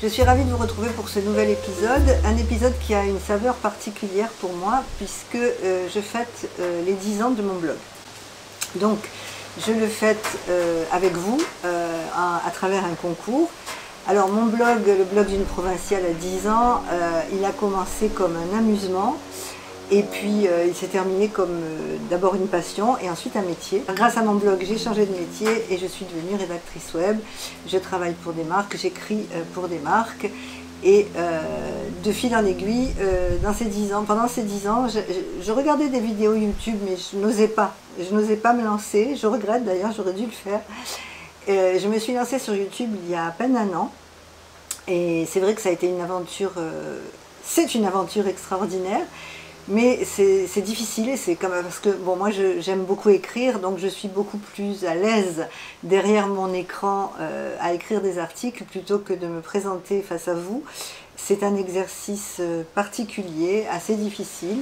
Je suis ravie de vous retrouver pour ce nouvel épisode, un épisode qui a une saveur particulière pour moi puisque je fête les 10 ans de mon blog. Donc je le fête avec vous à travers un concours. Alors mon blog, le blog d'une provinciale à 10 ans, il a commencé comme un amusement et puis il s'est terminé comme d'abord une passion et ensuite un métier. Grâce à mon blog, j'ai changé de métier et je suis devenue rédactrice web. Je travaille pour des marques, j'écris pour des marques et de fil en aiguille, pendant ces 10 ans, je regardais des vidéos YouTube mais je n'osais pas me lancer. Je regrette d'ailleurs, j'aurais dû le faire. Je me suis lancée sur YouTube il y a à peine un an et c'est vrai que ça a été une aventure, c'est une aventure extraordinaire, mais c'est difficile et c'est comme parce que bon, moi j'aime beaucoup écrire, donc je suis beaucoup plus à l'aise derrière mon écran à écrire des articles plutôt que de me présenter face à vous. C'est un exercice particulier, assez difficile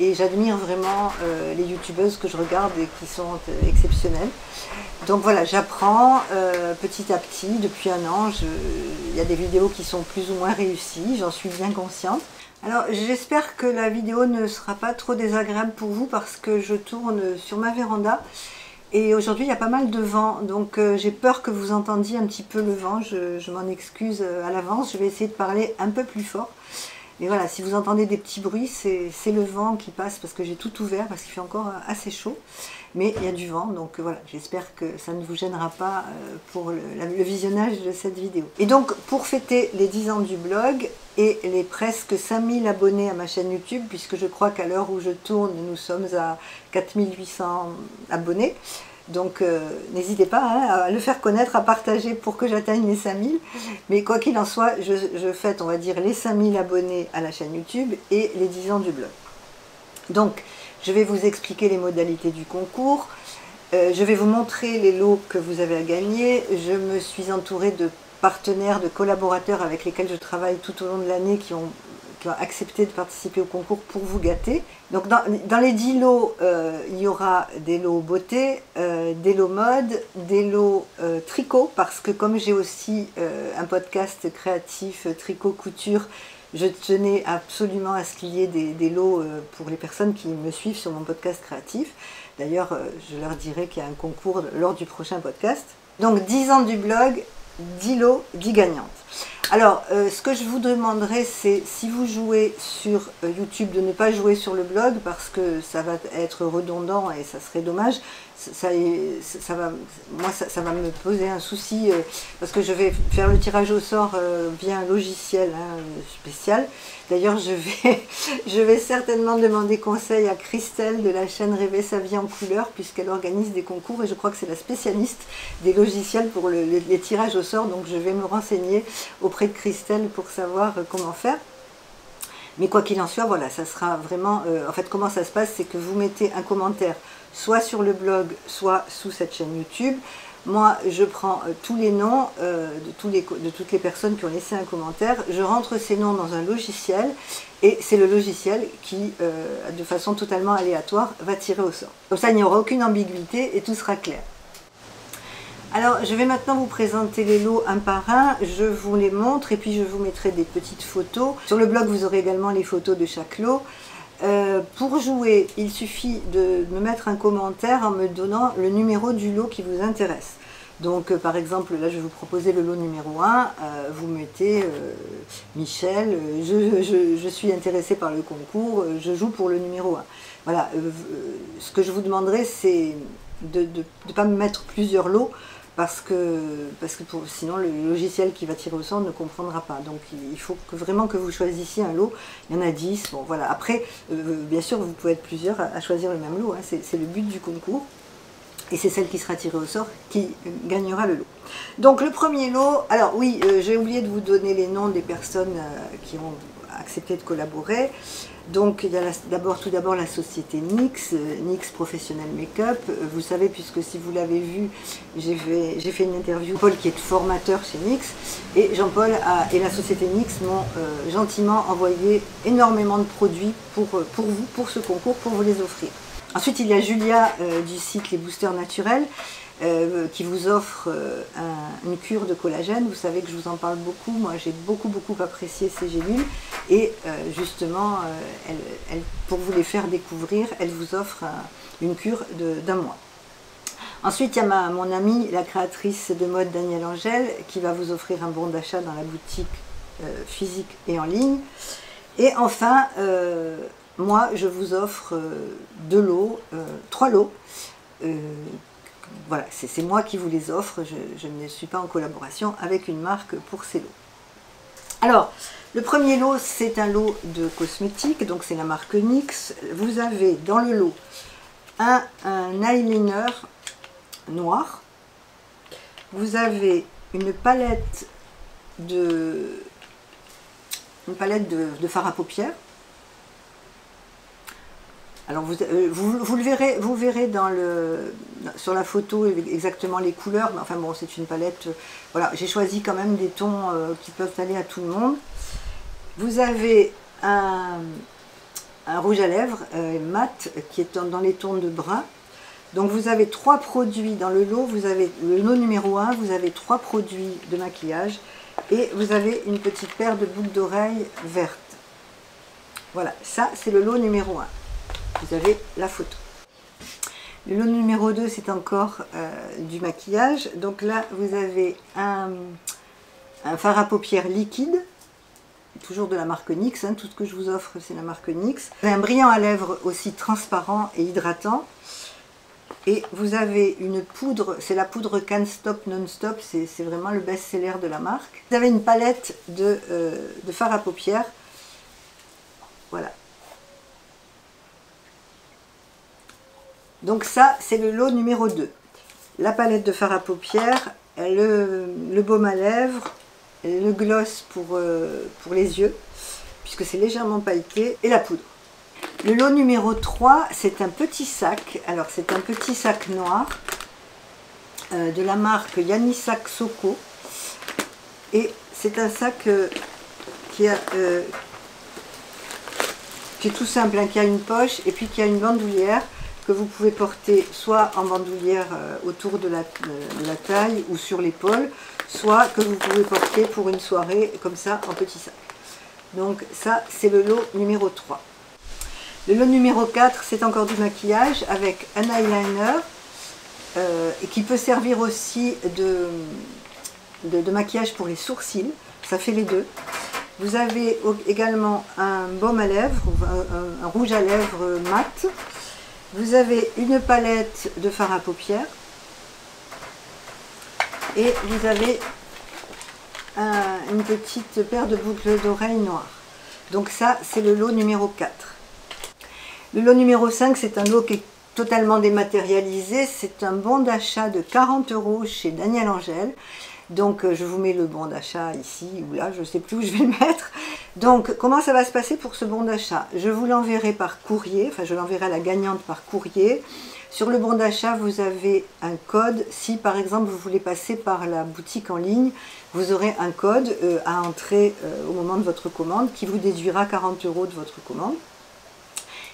et j'admire vraiment les youtubeuses que je regarde et qui sont exceptionnelles. Donc voilà, j'apprends petit à petit, depuis un an, il y a des vidéos qui sont plus ou moins réussies, j'en suis bien consciente. Alors j'espère que la vidéo ne sera pas trop désagréable pour vous parce que je tourne sur ma véranda. Et aujourd'hui, il y a pas mal de vent, donc j'ai peur que vous entendiez un petit peu le vent, je m'en excuse à l'avance, je vais essayer de parler un peu plus fort. Et voilà, si vous entendez des petits bruits, c'est le vent qui passe parce que j'ai tout ouvert, parce qu'il fait encore assez chaud. Mais il y a du vent, donc voilà, j'espère que ça ne vous gênera pas pour le visionnage de cette vidéo. Et donc, pour fêter les 10 ans du blog et les presque 5000 abonnés à ma chaîne YouTube, puisque je crois qu'à l'heure où je tourne, nous sommes à 4800 abonnés, donc n'hésitez pas à le faire connaître, à partager pour que j'atteigne les 5000. Mais quoi qu'il en soit, je fête, on va dire, les 5000 abonnés à la chaîne YouTube et les 10 ans du blog. Donc, je vais vous expliquer les modalités du concours. Je vais vous montrer les lots que vous avez à gagner. Je me suis entourée de partenaires, de collaborateurs avec lesquels je travaille tout au long de l'année qui ont accepté de participer au concours pour vous gâter. Donc dans les 10 lots, il y aura des lots beauté, des lots mode, des lots tricot, parce que comme j'ai aussi un podcast créatif tricot couture, je tenais absolument à ce qu'il y ait des lots pour les personnes qui me suivent sur mon podcast créatif. D'ailleurs, je leur dirai qu'il y a un concours lors du prochain podcast. Donc 10 ans du blog, 10 lots, 10 gagnantes. Alors, ce que je vous demanderai, c'est si vous jouez sur YouTube, de ne pas jouer sur le blog parce que ça va être redondant et ça serait dommage. Ça va me poser un souci parce que je vais faire le tirage au sort via un logiciel spécial. D'ailleurs, je vais certainement demander conseil à Christelle de la chaîne Rêver sa vie en couleur puisqu'elle organise des concours et je crois que c'est la spécialiste des logiciels pour les tirages au sort. Donc, je vais me renseigner auprès de Christelle pour savoir comment faire. Mais quoi qu'il en soit, voilà, ça sera vraiment... en fait, comment ça se passe, c'est que vous mettez un commentaire soit sur le blog, soit sous cette chaîne YouTube. Moi, je prends tous les noms de toutes les personnes qui ont laissé un commentaire. Je rentre ces noms dans un logiciel et c'est le logiciel qui, de façon totalement aléatoire, va tirer au sort. Comme ça, il n'y aura aucune ambiguïté et tout sera clair. Alors, je vais maintenant vous présenter les lots un par un, je vous les montre et puis je vous mettrai des petites photos. Sur le blog, vous aurez également les photos de chaque lot. Pour jouer, il suffit de me mettre un commentaire en me donnant le numéro du lot qui vous intéresse. Donc, par exemple, là, je vais vous proposer le lot numéro 1. Vous mettez Michel, je suis intéressée par le concours, je joue pour le numéro 1. Voilà, ce que je vous demanderai, c'est de ne pas me mettre plusieurs lots. Parce que sinon le logiciel qui va tirer au sort ne comprendra pas. Donc il faut vraiment que vous choisissiez un lot. Il y en a 10. Bon voilà. Après, bien sûr, vous pouvez être plusieurs à choisir le même lot. Hein. C'est le but du concours. Et c'est celle qui sera tirée au sort qui gagnera le lot. Donc le premier lot, alors oui, j'ai oublié de vous donner les noms des personnes qui ont accepté de collaborer. Donc il y a tout d'abord la société NYX, NYX Professionnel Make-up. Vous savez, puisque si vous l'avez vu, j'ai fait une interview, Paul qui est formateur chez NYX, et Jean-Paul et la société NYX m'ont gentiment envoyé énormément de produits pour vous, pour ce concours, pour vous les offrir. Ensuite, il y a Julia du site Les Boosters Naturels qui vous offre une cure de collagène. Vous savez que je vous en parle beaucoup. Moi, j'ai beaucoup apprécié ces gélules. Et justement, pour vous les faire découvrir, elle vous offre une cure d'1 mois. Ensuite, il y a mon amie, la créatrice de mode Danielle Angèle, qui va vous offrir un bon d'achat dans la boutique physique et en ligne. Et enfin, moi, je vous offre 2 lots, 3 lots. Voilà, c'est moi qui vous les offre. Je ne suis pas en collaboration avec une marque pour ces lots. Alors, le premier lot, c'est un lot de cosmétiques, donc c'est la marque NYX. Vous avez dans le lot un eyeliner noir. Vous avez une palette de fard à paupières. Alors vous verrez sur la photo exactement les couleurs, mais enfin bon, c'est une palette, voilà, j'ai choisi quand même des tons qui peuvent aller à tout le monde. Vous avez un rouge à lèvres mat qui est dans les tons de brun. Donc vous avez 3 produits dans le lot. Vous avez le lot numéro 1, vous avez 3 produits de maquillage et vous avez une petite paire de boucles d'oreilles vertes. Voilà, ça c'est le lot numéro 1. Vous avez la photo. Le lot numéro 2, c'est encore du maquillage. Donc là, vous avez un fard à paupières liquide, toujours de la marque NYX. Tout ce que je vous offre, c'est la marque NYX. Vous avez un brillant à lèvres aussi transparent et hydratant. Et vous avez une poudre, c'est la poudre Can't Stop Non-Stop, c'est vraiment le best-seller de la marque. Vous avez une palette de fard à paupières. Voilà. Donc ça, c'est le lot numéro 2. La palette de fard à paupières, le baume à lèvres, le gloss pour les yeux, puisque c'est légèrement pailleté, et la poudre. Le lot numéro 3, c'est un petit sac. Alors, c'est un petit sac noir de la marque Yannissac Soko. Et c'est un sac qui est tout simple, hein, qui a une poche et puis qui a une bandoulière que vous pouvez porter soit en bandoulière autour de la taille ou sur l'épaule, soit que vous pouvez porter pour une soirée comme ça en petit sac. Donc ça, c'est le lot numéro 3. Le lot numéro 4, c'est encore du maquillage avec un eyeliner et qui peut servir aussi de maquillage pour les sourcils. Ça fait les deux. Vous avez également un baume à lèvres, un rouge à lèvres mat. Vous avez une palette de fard à paupières et vous avez une petite paire de boucles d'oreilles noires. Donc ça, c'est le lot numéro 4. Le lot numéro 5, c'est un lot qui est totalement dématérialisé. C'est un bon d'achat de 40 € chez Danielle Angèle. Donc je vous mets le bon d'achat ici ou là, je ne sais plus où je vais le mettre. Donc comment ça va se passer pour ce bon d'achat? Je vous l'enverrai par courrier, enfin je l'enverrai à la gagnante par courrier. Sur le bon d'achat, vous avez un code. Si par exemple vous voulez passer par la boutique en ligne, vous aurez un code à entrer au moment de votre commande qui vous déduira 40 € de votre commande.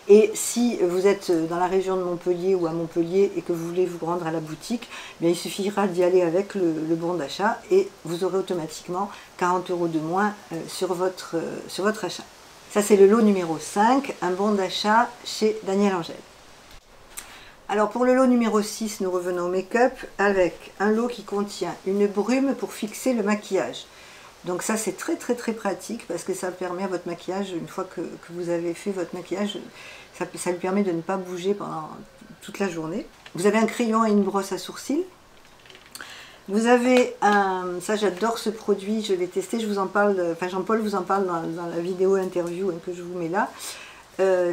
Et si vous êtes dans la région de Montpellier ou à Montpellier et que vous voulez vous rendre à la boutique, eh bien, il suffira d'y aller avec le bon d'achat et vous aurez automatiquement 40 € de moins sur votre achat. Ça, c'est le lot numéro 5, un bon d'achat chez Danielle Angèle. Alors pour le lot numéro 6, nous revenons au make-up avec un lot qui contient une brume pour fixer le maquillage. Donc ça c'est très pratique parce que ça permet à votre maquillage, une fois que vous avez fait votre maquillage, ça lui permet de ne pas bouger pendant toute la journée. Vous avez un crayon et une brosse à sourcils. Vous avez ça j'adore ce produit, je l'ai testé, je vous en parle, enfin Jean-Paul vous en parle dans la vidéo interview que je vous mets là.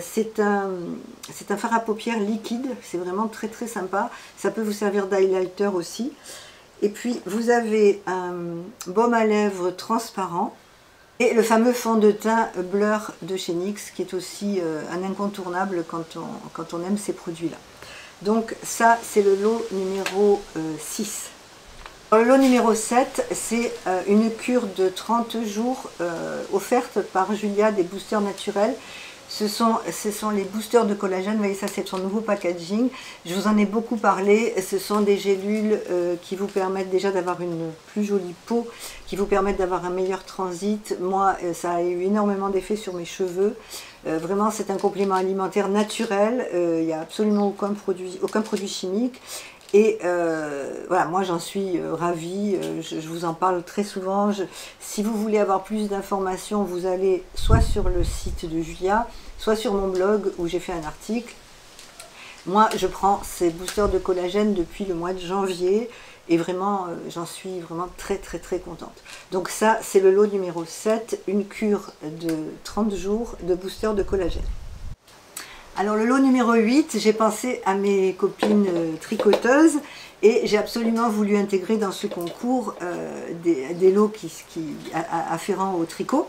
C'est un fard à paupières liquide, c'est vraiment très sympa. Ça peut vous servir d'highlighter aussi. Et puis vous avez un baume à lèvres transparent et le fameux fond de teint Blur de chez NYX qui est aussi un incontournable quand on aime ces produits-là. Donc ça c'est le lot numéro 6. Le lot numéro 7, c'est une cure de 30 jours offerte par Julia des Boosters Naturels. Ce sont les boosters de collagène. Vous voyez, ça c'est son nouveau packaging. Je vous en ai beaucoup parlé. Ce sont des gélules qui vous permettent déjà d'avoir une plus jolie peau, qui vous permettent d'avoir un meilleur transit. Moi, ça a eu énormément d'effet sur mes cheveux. Vraiment, c'est un complément alimentaire naturel. Il n'y a absolument aucun produit chimique. Et voilà, moi j'en suis ravie, je vous en parle très souvent. Si vous voulez avoir plus d'informations, vous allez soit sur le site de Julia, soit sur mon blog où j'ai fait un article. Moi je prends ces boosters de collagène depuis le mois de janvier et vraiment j'en suis vraiment très contente. Donc ça c'est le lot numéro 7, une cure de 30 jours de booster de collagène. Alors le lot numéro 8, j'ai pensé à mes copines tricoteuses et j'ai absolument voulu intégrer dans ce concours des lots afférents au tricot.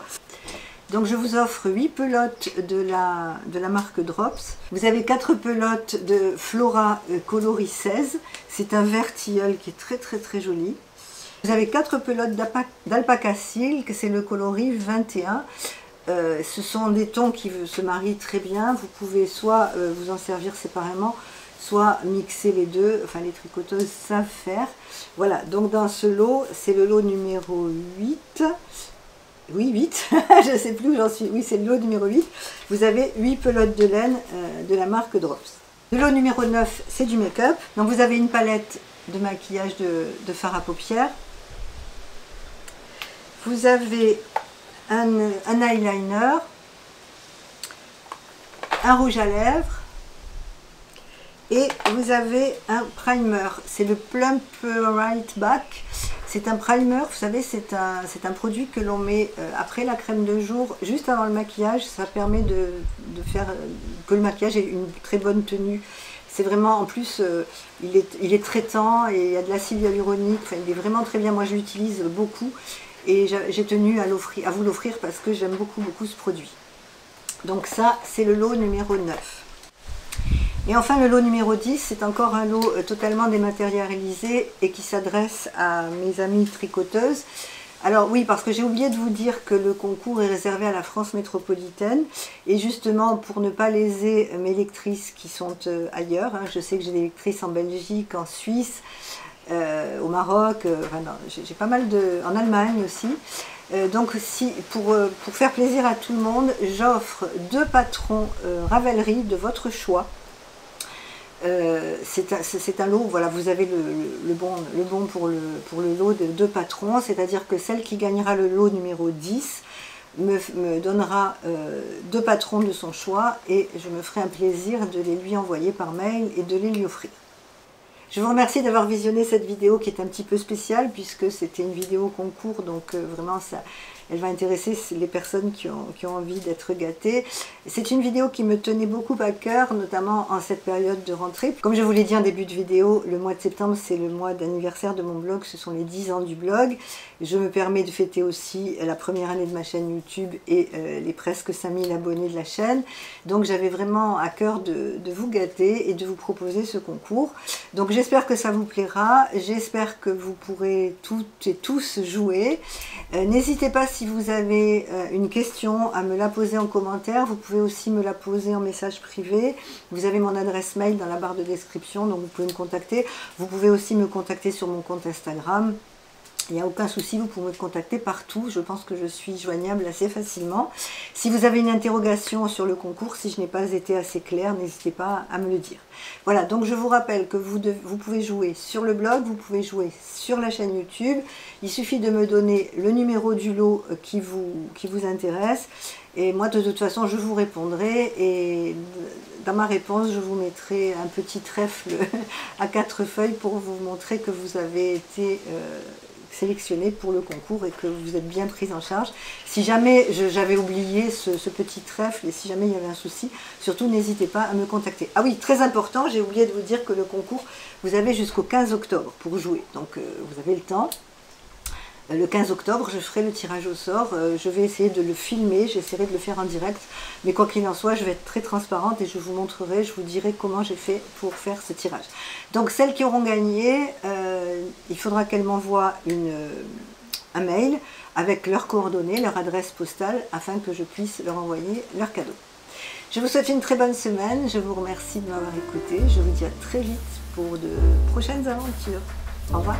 Donc je vous offre 8 pelotes de la marque Drops. Vous avez 4 pelotes de Flora coloris 16. C'est un vert tilleul qui est très joli. Vous avez 4 pelotes d'Alpaca Silk, c'est le coloris 21. Ce sont des tons qui se marient très bien. Vous pouvez soit vous en servir séparément, soit mixer les deux. Enfin, les tricoteuses savent faire. Voilà, donc dans ce lot, c'est le lot numéro 8. Oui, 8. Je ne sais plus où j'en suis. Oui, c'est le lot numéro 8. Vous avez 8 pelotes de laine de la marque Drops. Le lot numéro 9, c'est du make-up. Donc vous avez une palette de maquillage de fard à paupières. Vous avez un eyeliner, un rouge à lèvres et vous avez un primer. C'est le Plump Right Back. C'est un primer, vous savez, c'est un produit que l'on met après la crème de jour, juste avant le maquillage. Ça permet de faire que le maquillage ait une très bonne tenue. C'est vraiment, en plus, il est traitant et il y a de l'acide hyaluronique. Enfin, il est vraiment très bien. Moi, je l'utilise beaucoup. Et j'ai tenu à vous l'offrir parce que j'aime beaucoup ce produit. Donc ça, c'est le lot numéro 9. Et enfin, le lot numéro 10, c'est encore un lot totalement dématérialisé et qui s'adresse à mes amies tricoteuses. Alors oui, parce que j'ai oublié de vous dire que le concours est réservé à la France métropolitaine. Et justement, pour ne pas léser mes lectrices qui sont ailleurs, hein, je sais que j'ai des lectrices en Belgique, en Suisse, au Maroc, j'ai pas mal en Allemagne aussi. Donc pour faire plaisir à tout le monde, j'offre 2 patrons Ravelry de votre choix. C'est un lot, voilà, vous avez le bon pour le lot de 2 patrons, c'est-à-dire que celle qui gagnera le lot numéro 10 me donnera 2 patrons de son choix et je me ferai un plaisir de les lui envoyer par mail et de les lui offrir. Je vous remercie d'avoir visionné cette vidéo qui est un petit peu spéciale puisque c'était une vidéo concours, donc vraiment elle va intéresser les personnes qui ont envie d'être gâtées. C'est une vidéo qui me tenait beaucoup à cœur, notamment en cette période de rentrée. Comme je vous l'ai dit en début de vidéo, le mois de septembre c'est le mois d'anniversaire de mon blog, ce sont les 10 ans du blog. Je me permets de fêter aussi la première année de ma chaîne YouTube et les presque 5000 abonnés de la chaîne. Donc j'avais vraiment à cœur de vous gâter et de vous proposer ce concours. Donc j'espère que ça vous plaira, j'espère que vous pourrez toutes et tous jouer. N'hésitez pas, si vous avez une question, à me la poser en commentaire. Vous pouvez aussi me la poser en message privé. Vous avez mon adresse mail dans la barre de description, donc vous pouvez me contacter. Vous pouvez aussi me contacter sur mon compte Instagram. Il n'y a aucun souci, vous pouvez me contacter partout. Je pense que je suis joignable assez facilement. Si vous avez une interrogation sur le concours, si je n'ai pas été assez claire, n'hésitez pas à me le dire. Voilà, donc je vous rappelle que vous pouvez jouer sur le blog, vous pouvez jouer sur la chaîne YouTube. Il suffit de me donner le numéro du lot qui vous intéresse. Et moi, de toute façon, je vous répondrai. Et dans ma réponse, je vous mettrai un petit trèfle à 4 feuilles pour vous montrer que vous avez été sélectionné pour le concours et que vous êtes bien prise en charge. Si jamais j'avais oublié ce petit trèfle et si jamais il y avait un souci, surtout n'hésitez pas à me contacter. Ah oui, très important, j'ai oublié de vous dire que le concours, vous avez jusqu'au 15 octobre pour jouer. Donc vous avez le temps. Le 15 octobre, je ferai le tirage au sort. Je vais essayer de le filmer, j'essaierai de le faire en direct. Mais quoi qu'il en soit, je vais être très transparente et je vous montrerai, je vous dirai comment j'ai fait pour faire ce tirage. Donc celles qui auront gagné, il faudra qu'elles m'envoient un mail avec leurs coordonnées, leur adresse postale, afin que je puisse leur envoyer leur cadeau. Je vous souhaite une très bonne semaine, je vous remercie de m'avoir écouté, je vous dis à très vite pour de prochaines aventures. Au revoir.